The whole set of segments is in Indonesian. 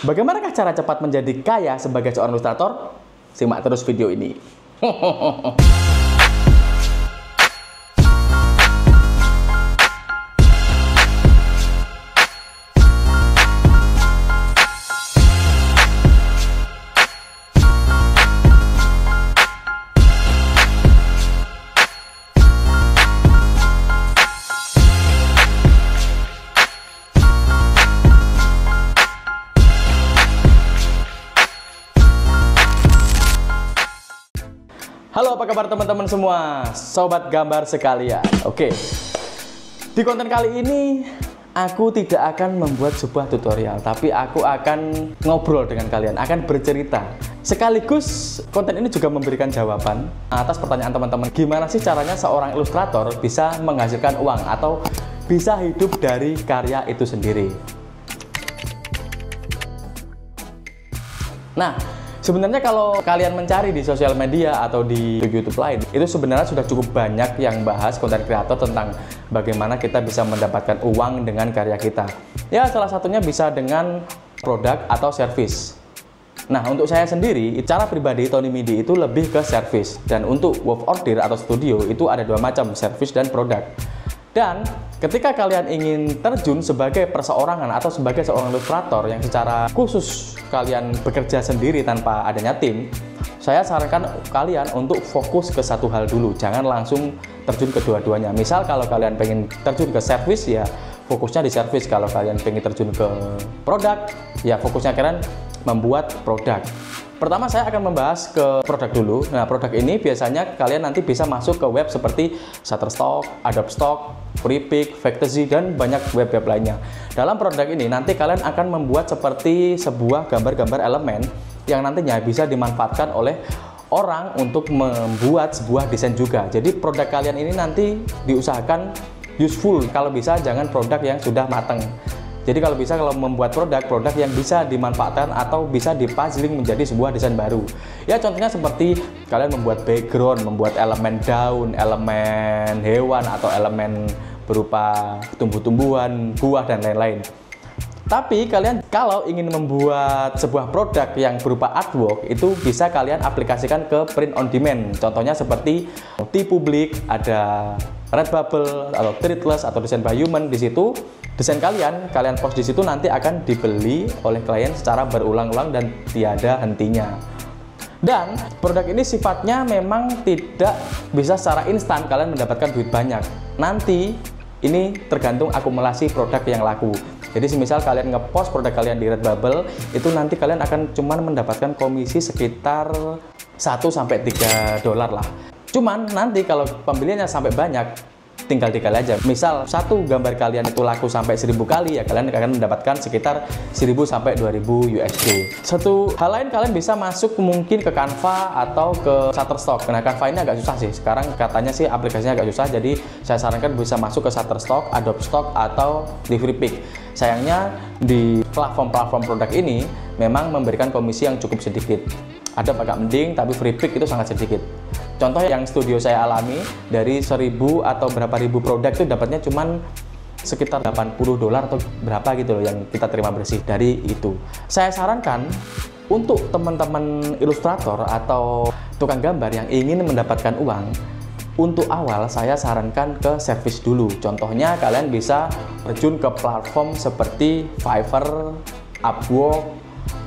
Bagaimanakah cara cepat menjadi kaya sebagai seorang ilustrator? Simak terus video ini. Halo, apa kabar teman-teman semua, sobat gambar sekalian. Oke, di konten kali ini aku tidak akan membuat sebuah tutorial, tapi aku akan ngobrol dengan kalian, akan bercerita. Sekaligus konten ini juga memberikan jawaban atas pertanyaan teman-teman, gimana sih caranya seorang ilustrator bisa menghasilkan uang atau bisa hidup dari karya itu sendiri. Nah, sebenarnya kalau kalian mencari di sosial media atau di YouTube lain, itu sebenarnya sudah cukup banyak yang bahas konten kreator tentang bagaimana kita bisa mendapatkan uang dengan karya kita. Ya, salah satunya bisa dengan produk atau service. Nah, untuk saya sendiri, cara pribadi Tony Midi itu lebih ke service. Dan untuk work order atau studio itu ada dua macam, service dan produk. Dan ketika kalian ingin terjun sebagai perseorangan atau sebagai seorang ilustrator yang secara khusus kalian bekerja sendiri tanpa adanya tim, saya sarankan kalian untuk fokus ke satu hal dulu, jangan langsung terjun ke dua-duanya. Misal kalau kalian pengen terjun ke service, ya fokusnya di service. Kalau kalian pengen terjun ke produk, ya fokusnya kalian membuat produk. Pertama saya akan membahas ke produk dulu. Nah, produk ini biasanya kalian nanti bisa masuk ke web seperti Shutterstock, Adobe Stock, Freepik, Fantasy, dan banyak web-web lainnya. Dalam produk ini nanti kalian akan membuat seperti sebuah gambar-gambar elemen yang nantinya bisa dimanfaatkan oleh orang untuk membuat sebuah desain juga. Jadi produk kalian ini nanti diusahakan useful, kalau bisa jangan produk yang sudah matang. Jadi kalau bisa, kalau membuat produk yang bisa dimanfaatkan atau bisa dipuzzling menjadi sebuah desain baru. Ya contohnya seperti kalian membuat background, membuat elemen daun, elemen hewan, atau elemen berupa tumbuh-tumbuhan, buah, dan lain-lain. Tapi kalian kalau ingin membuat sebuah produk yang berupa artwork, itu bisa kalian aplikasikan ke print on demand. Contohnya seperti T-Public, ada Redbubble, atau Threadless, atau Design by Human. Di situ desain kalian post di situ nanti akan dibeli oleh klien secara berulang-ulang dan tiada hentinya. Dan produk ini sifatnya memang tidak bisa secara instan kalian mendapatkan duit banyak. Nanti ini tergantung akumulasi produk yang laku. Jadi semisal kalian ngepost produk kalian di Redbubble, itu nanti kalian akan cuman mendapatkan komisi sekitar 1–3 dolar lah. Cuman nanti kalau pembeliannya sampai banyak, tinggal dikali aja. Misal satu gambar kalian itu laku sampai 1000 kali, ya kalian akan mendapatkan sekitar 1000 sampai 2000 USD. Satu hal lain, kalian bisa masuk mungkin ke Canva atau ke Shutterstock. Nah, Canva ini agak susah sih. Sekarang katanya sih aplikasinya agak susah, jadi saya sarankan bisa masuk ke Shutterstock, Adobe Stock, atau di Freepik. Sayangnya di platform-platform produk ini memang memberikan komisi yang cukup sedikit. Ada agak mending, tapi Freepik itu sangat sedikit. Contoh yang studio saya alami, dari 1000 atau berapa ribu produk itu dapatnya cuman sekitar 80 dolar atau berapa gitu loh yang kita terima bersih dari itu. Saya sarankan untuk teman-teman ilustrator atau tukang gambar yang ingin mendapatkan uang, untuk awal saya sarankan ke service dulu. Contohnya kalian bisa terjun ke platform seperti Fiverr, Upwork,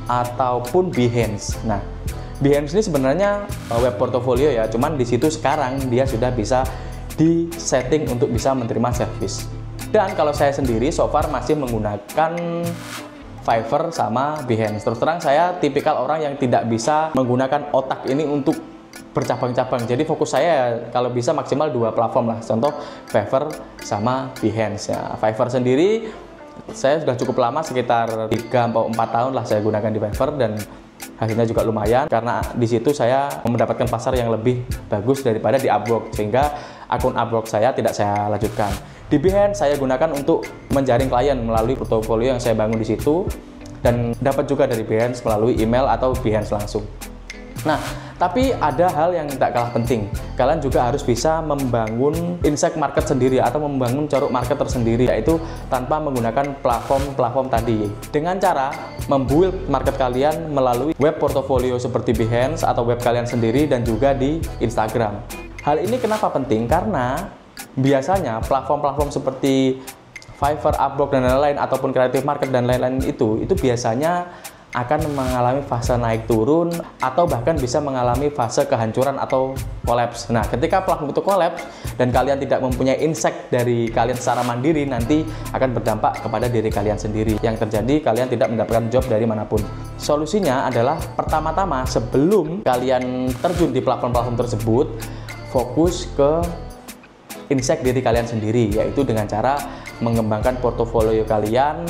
ataupun Behance. Nah, Behance ini sebenarnya web portofolio ya, cuman di situ sekarang dia sudah bisa di setting untuk bisa menerima service. Dan kalau saya sendiri so far masih menggunakan Fiverr sama Behance. Terus terang saya tipikal orang yang tidak bisa menggunakan otak ini untuk bercabang-cabang. Jadi fokus saya kalau bisa maksimal 2 platform lah. Contoh Fiverr sama Behance ya. Fiverr sendiri saya sudah cukup lama, sekitar 3–4 tahun lah saya gunakan di Fiverr, dan hasilnya juga lumayan karena di situ saya mendapatkan pasar yang lebih bagus daripada di Upwork, sehingga akun Upwork saya tidak saya lanjutkan. Di Behance saya gunakan untuk menjaring klien melalui portofolio yang saya bangun di situ, dan dapat juga dari Behance melalui email atau Behance langsung. Nah, Tapi ada hal yang tidak kalah penting. Kalian juga harus bisa membangun insight market sendiri atau membangun ceruk market tersendiri, yaitu tanpa menggunakan platform tadi. Dengan cara membuild market kalian melalui web portfolio seperti Behance atau web kalian sendiri dan juga di Instagram. Hal ini kenapa penting? Karena biasanya platform-platform seperti Fiverr, Upwork dan lain-lain ataupun Creative Market dan lain-lain itu biasanya akan mengalami fase naik turun atau bahkan bisa mengalami fase kehancuran atau kolaps. Nah, ketika platform itu kolaps dan kalian tidak mempunyai insight dari kalian secara mandiri, nanti akan berdampak kepada diri kalian sendiri. Yang terjadi kalian tidak mendapatkan job dari manapun. Solusinya adalah pertama-tama sebelum kalian terjun di platform-platform tersebut, fokus ke insight diri kalian sendiri, yaitu dengan cara mengembangkan portofolio kalian,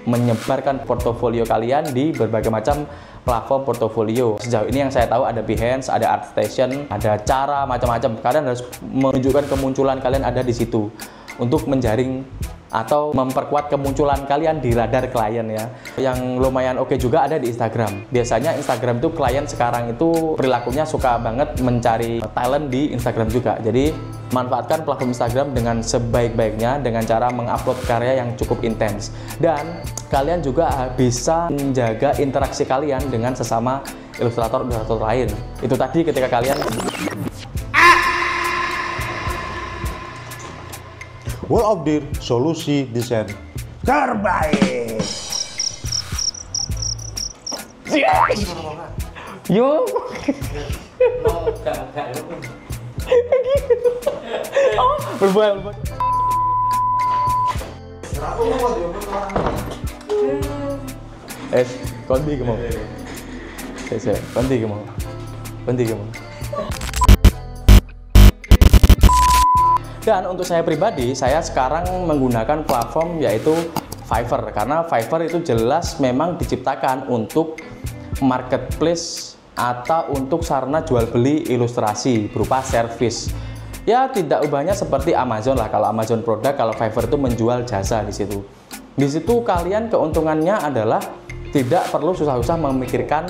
menyebarkan portofolio kalian di berbagai macam platform portofolio. Sejauh ini yang saya tahu ada Behance, ada ArtStation, ada cara macam-macam. Kalian harus menunjukkan kemunculan kalian ada di situ untuk menjaring atau memperkuat kemunculan kalian di radar klien ya. Yang lumayan oke juga ada di Instagram. Biasanya Instagram itu klien sekarang itu perilakunya suka banget mencari talent di Instagram juga. Jadi manfaatkan platform Instagram dengan sebaik-baiknya dengan cara mengupload karya yang cukup intens. Dan kalian juga bisa menjaga interaksi kalian dengan sesama ilustrator-ilustrator lain. Itu tadi ketika kalian Wall of Deer, solusi desain terbaik. Yo. Berbual. Konti ke mau? Konti ke mau? Dan untuk saya pribadi, saya sekarang menggunakan platform yaitu Fiverr, karena Fiverr itu jelas memang diciptakan untuk marketplace atau untuk sarana jual beli ilustrasi berupa service. Ya tidak ubahnya seperti Amazon lah. Kalau Amazon produk, kalau Fiverr itu menjual jasa di situ. Di situ kalian keuntungannya adalah tidak perlu susah-susah memikirkan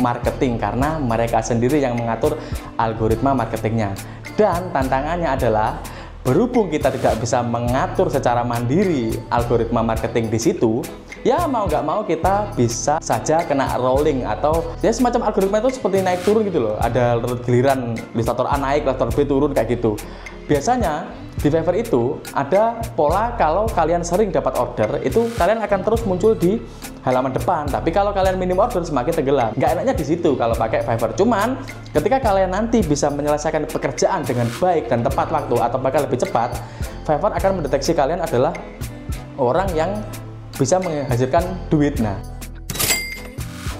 marketing karena mereka sendiri yang mengatur algoritma marketingnya. Dan tantangannya adalah berhubung kita tidak bisa mengatur secara mandiri algoritma marketing di situ, ya mau nggak mau kita bisa saja kena rolling atau ya semacam algoritma itu seperti naik turun gitu loh. Ada giliran ilustrator A naik, ilustrator B turun kayak gitu. Biasanya di Fiverr itu ada pola kalau kalian sering dapat order itu kalian akan terus muncul di halaman depan. Tapi kalau kalian minim order semakin tenggelam. Nggak enaknya di situ kalau pakai Fiverr. Cuman ketika kalian nanti bisa menyelesaikan pekerjaan dengan baik dan tepat waktu atau bahkan lebih cepat, Fiverr akan mendeteksi kalian adalah orang yang bisa menghasilkan duit. Nah,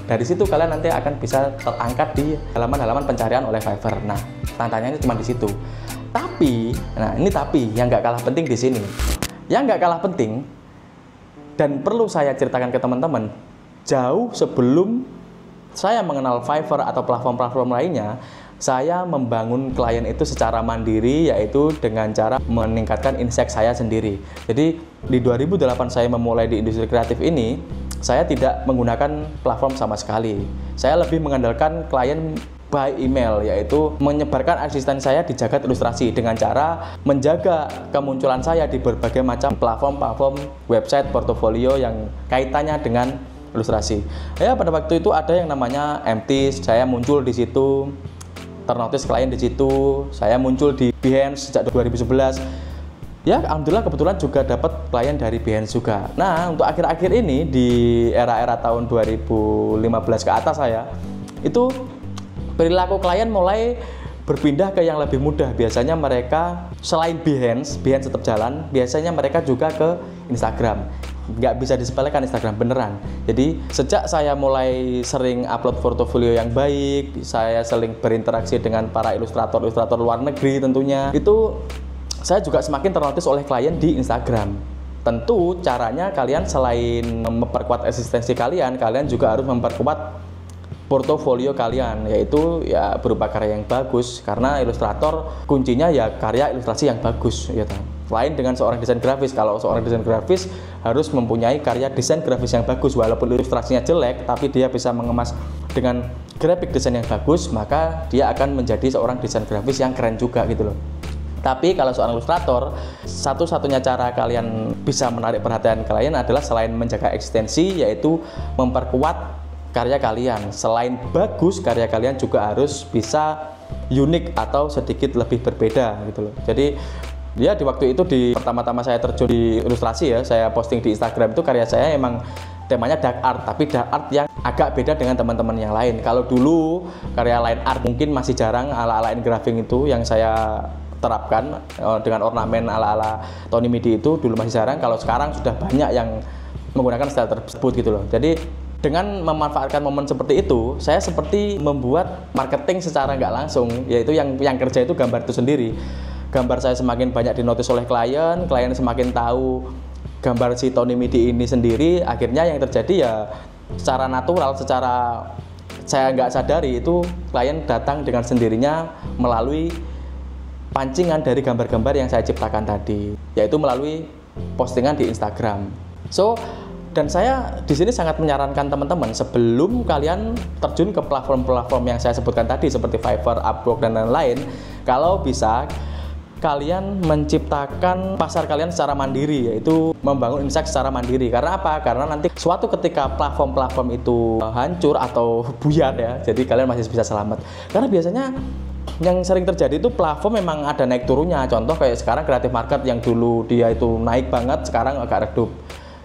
dari situ kalian nanti akan bisa terangkat di halaman-halaman pencarian oleh Fiverr. Nah, tantangannya cuma di situ. Tapi, nah ini tapi yang nggak kalah penting di sini. Yang nggak kalah penting dan perlu saya ceritakan ke teman-teman, jauh sebelum saya mengenal Fiverr atau platform-platform lainnya, saya membangun klien itu secara mandiri, yaitu dengan cara meningkatkan insight saya sendiri. Jadi di 2008 saya memulai di industri kreatif ini, saya tidak menggunakan platform sama sekali. Saya lebih mengandalkan klien by email, yaitu menyebarkan asisten saya di jagat ilustrasi dengan cara menjaga kemunculan saya di berbagai macam platform website portofolio yang kaitannya dengan ilustrasi. Ya pada waktu itu ada yang namanya MT, saya muncul di situ, ternotis klien di situ, saya muncul di Behance sejak 2011. Ya alhamdulillah kebetulan juga dapat klien dari Behance juga. Nah untuk akhir-akhir ini di era-era tahun 2015 ke atas saya itu perilaku klien mulai berpindah ke yang lebih mudah. Biasanya mereka selain Behance tetap jalan, biasanya mereka juga ke Instagram. Nggak bisa disepelekan Instagram beneran. Jadi sejak saya mulai sering upload portofolio yang baik, saya sering berinteraksi dengan para ilustrator luar negeri tentunya, itu saya juga semakin ternotis oleh klien di Instagram. Tentu caranya kalian selain memperkuat eksistensi kalian juga harus memperkuat portofolio kalian, yaitu ya berupa karya yang bagus, karena ilustrator kuncinya ya karya ilustrasi yang bagus ya. Lain dengan seorang desain grafis, kalau seorang desain grafis harus mempunyai karya desain grafis yang bagus, walaupun ilustrasinya jelek tapi dia bisa mengemas dengan graphic design yang bagus, maka dia akan menjadi seorang desain grafis yang keren juga gitu loh. Tapi kalau seorang ilustrator, satu-satunya cara kalian bisa menarik perhatian kalian adalah selain menjaga eksistensi, yaitu memperkuat karya kalian. Selain bagus, karya kalian juga harus bisa unik atau sedikit lebih berbeda gitu loh. Jadi ya di waktu itu, di pertama-tama saya terjun di ilustrasi ya, saya posting di Instagram itu karya saya emang temanya dark art, tapi dark art yang agak beda dengan teman-teman yang lain. Kalau dulu karya line art mungkin masih jarang, ala-ala engraving itu yang saya terapkan dengan ornamen ala-ala Tony Midi itu dulu masih jarang. Kalau sekarang sudah banyak yang menggunakan style tersebut gitu loh. Jadi dengan memanfaatkan momen seperti itu, saya seperti membuat marketing secara nggak langsung, yaitu yang kerja itu gambar itu sendiri. Gambar saya semakin banyak dinotis oleh klien semakin tahu gambar si Tony Midi ini sendiri. Akhirnya yang terjadi ya secara natural, secara saya nggak sadari itu klien datang dengan sendirinya melalui pancingan dari gambar-gambar yang saya ciptakan tadi, yaitu melalui postingan di Instagram. Dan saya di sini sangat menyarankan teman-teman sebelum kalian terjun ke platform-platform yang saya sebutkan tadi seperti Fiverr, Upwork dan lain-lain, kalau bisa kalian menciptakan pasar kalian secara mandiri, yaitu membangun insight secara mandiri. Karena apa? Karena nanti suatu ketika platform-platform itu hancur atau buyar ya, jadi kalian masih bisa selamat. Karena biasanya yang sering terjadi itu platform memang ada naik turunnya. Contoh kayak sekarang Creative Market yang dulu dia itu naik banget, sekarang agak redup.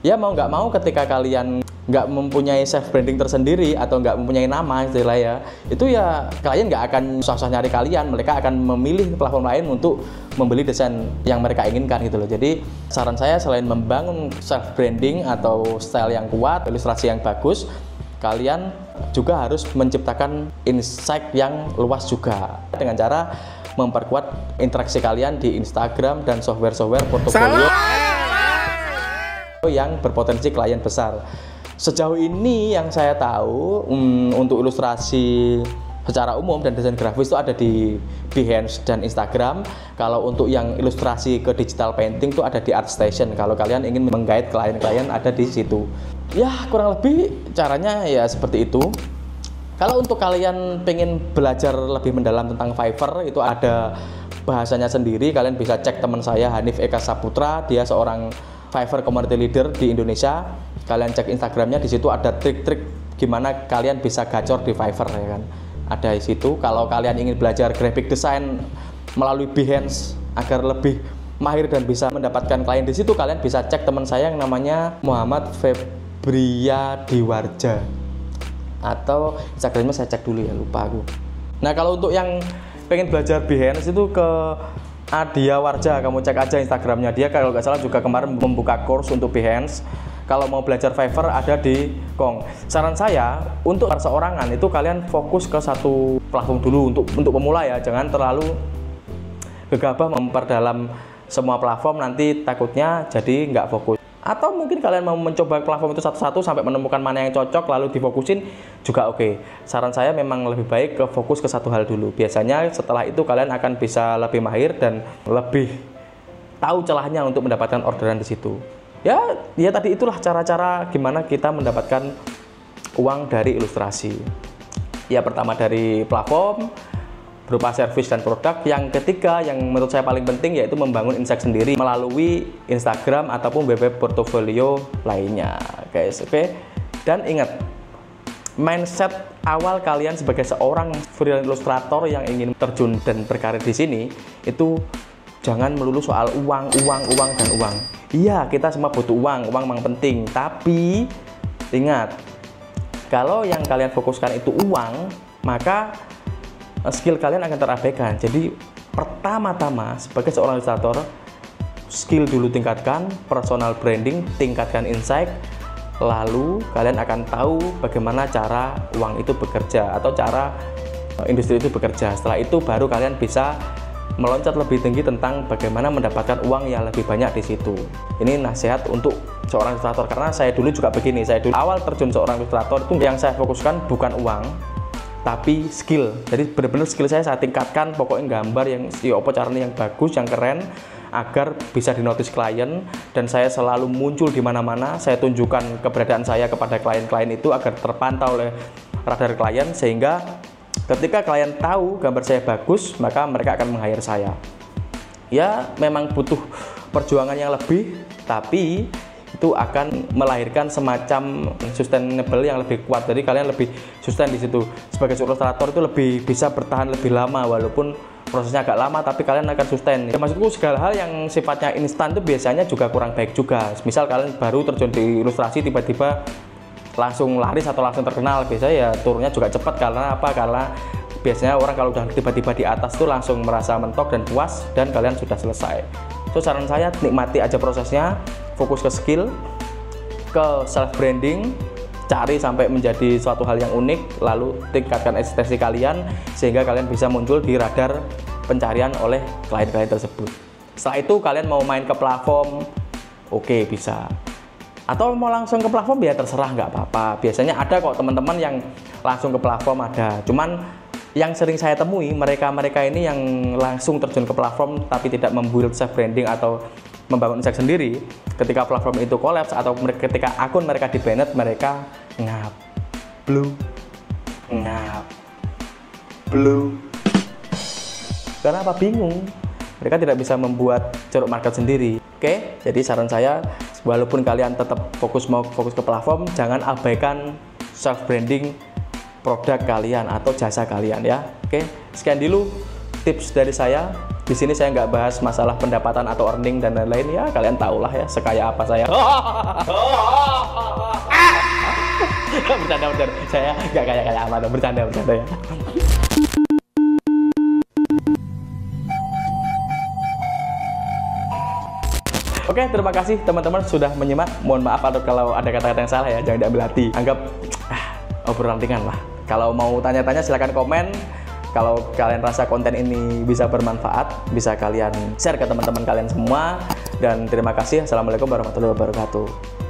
Ya mau nggak mau ketika kalian nggak mempunyai self branding tersendiri atau nggak mempunyai nama istilah ya, itu ya klien nggak akan susah-susah nyari kalian. Mereka akan memilih platform lain untuk membeli desain yang mereka inginkan gitu loh. Jadi saran saya selain membangun self branding atau style yang kuat, ilustrasi yang bagus, kalian juga harus menciptakan insight yang luas juga dengan cara memperkuat interaksi kalian di Instagram dan software-software portofolio yang berpotensi klien besar. Sejauh ini yang saya tahu untuk ilustrasi secara umum dan desain grafis itu ada di Behance dan Instagram. Kalau untuk yang ilustrasi ke digital painting itu ada di ArtStation. Kalau kalian ingin menggait klien-klien ada di situ. Ya kurang lebih caranya ya seperti itu. Kalau untuk kalian pengen belajar lebih mendalam tentang Fiverr, itu ada bahasanya sendiri. Kalian bisa cek teman saya Hanif Eka Saputra, dia seorang Fiverr community leader di Indonesia. Kalian cek Instagramnya, di situ ada trik-trik gimana kalian bisa gacor di Fiverr ya kan. Ada di situ. Kalau kalian ingin belajar graphic design melalui Behance agar lebih mahir dan bisa mendapatkan klien di situ, kalian bisa cek teman saya yang namanya Muhammad Febria Diwarja. Atau Instagramnya saya cek dulu ya, lupa aku. Nah kalau untuk yang pengen belajar Behance itu ke Adia Warja, kamu cek aja Instagramnya dia. Kalau nggak salah juga kemarin membuka course untuk Behance. Kalau mau belajar Fiverr ada di Kong. Saran saya untuk perseorangan itu kalian fokus ke satu platform dulu untuk pemula ya. Jangan terlalu gegabah memperdalam semua platform, nanti takutnya jadi nggak fokus. Atau mungkin kalian mau mencoba platform itu satu-satu sampai menemukan mana yang cocok lalu difokusin juga oke. Saran saya memang lebih baik ke fokus ke satu hal dulu. Biasanya setelah itu kalian akan bisa lebih mahir dan lebih tahu celahnya untuk mendapatkan orderan di situ. Ya tadi itulah cara-cara gimana kita mendapatkan uang dari ilustrasi. Ya pertama dari platform berupa servis dan produk. Yang ketiga yang menurut saya paling penting yaitu membangun insight sendiri melalui Instagram ataupun web portofolio lainnya guys. Oke. Dan ingat, mindset awal kalian sebagai seorang freelance ilustrator yang ingin terjun dan berkarir di sini itu jangan melulu soal uang dan uang. Iya, kita semua butuh uang memang penting, tapi ingat, kalau yang kalian fokuskan itu uang, maka skill kalian akan terabaikan. Jadi pertama-tama sebagai seorang ilustrator, skill dulu tingkatkan, personal branding, tingkatkan insight, lalu kalian akan tahu bagaimana cara uang itu bekerja atau cara industri itu bekerja. Setelah itu baru kalian bisa meloncat lebih tinggi tentang bagaimana mendapatkan uang yang lebih banyak di situ. Ini nasihat untuk seorang ilustrator, karena saya dulu juga begini. Saya dulu awal terjun seorang ilustrator itu yang saya fokuskan bukan uang, tapi skill. Jadi benar-benar skill saya tingkatkan, pokoknya gambar yang apa caranya yang bagus, yang keren, agar bisa dinotis klien, dan saya selalu muncul di mana-mana. Saya tunjukkan keberadaan saya kepada klien-klien itu agar terpantau oleh radar klien, sehingga ketika klien tahu gambar saya bagus, maka mereka akan meng-hire saya. Ya, memang butuh perjuangan yang lebih, tapi itu akan melahirkan semacam sustainable yang lebih kuat. Jadi kalian lebih sustain di situ. Sebagai ilustrator itu lebih bisa bertahan lebih lama, walaupun prosesnya agak lama, tapi kalian akan sustain. Ya, maksudku segala hal yang sifatnya instan itu biasanya juga kurang baik juga. Misal kalian baru terjun di ilustrasi, tiba-tiba langsung laris atau langsung terkenal, biasanya ya turunnya juga cepat. Karena apa? Karena biasanya orang kalau udah tiba-tiba di atas tuh langsung merasa mentok dan puas, dan kalian sudah selesai. So, saran saya nikmati aja prosesnya, fokus ke skill, ke self branding, cari sampai menjadi suatu hal yang unik, lalu tingkatkan eksistensi kalian sehingga kalian bisa muncul di radar pencarian oleh klien-klien tersebut. Setelah itu kalian mau main ke platform, oke, bisa. Atau mau langsung ke platform ya terserah, nggak apa-apa. Biasanya ada kok teman-teman yang langsung ke platform, ada. Cuman yang sering saya temui, mereka ini yang langsung terjun ke platform tapi tidak membuild self branding atau membangun insight sendiri. Ketika platform itu collapse atau ketika akun mereka di-banned, mereka ngap, blue. Karena apa? Bingung. Mereka tidak bisa membuat ceruk market sendiri. Oke, jadi saran saya, walaupun kalian tetap fokus ke platform, jangan abaikan self branding produk kalian atau jasa kalian ya. Oke, sekian dulu tips dari saya. Di sini saya nggak bahas masalah pendapatan atau earning dan lain-lain ya. Kalian tahulah ya sekaya apa saya. Bercanda. Saya nggak kaya amat. Bercanda ya. Oke, terima kasih teman-teman sudah menyimak. Mohon maaf kalau ada kata-kata yang salah ya, jangan diambil hati. Anggap obrolan ringan lah. Kalau mau tanya-tanya silahkan komen. Kalau kalian rasa konten ini bisa bermanfaat, bisa kalian share ke teman-teman kalian semua. Dan terima kasih. Assalamualaikum warahmatullahi wabarakatuh.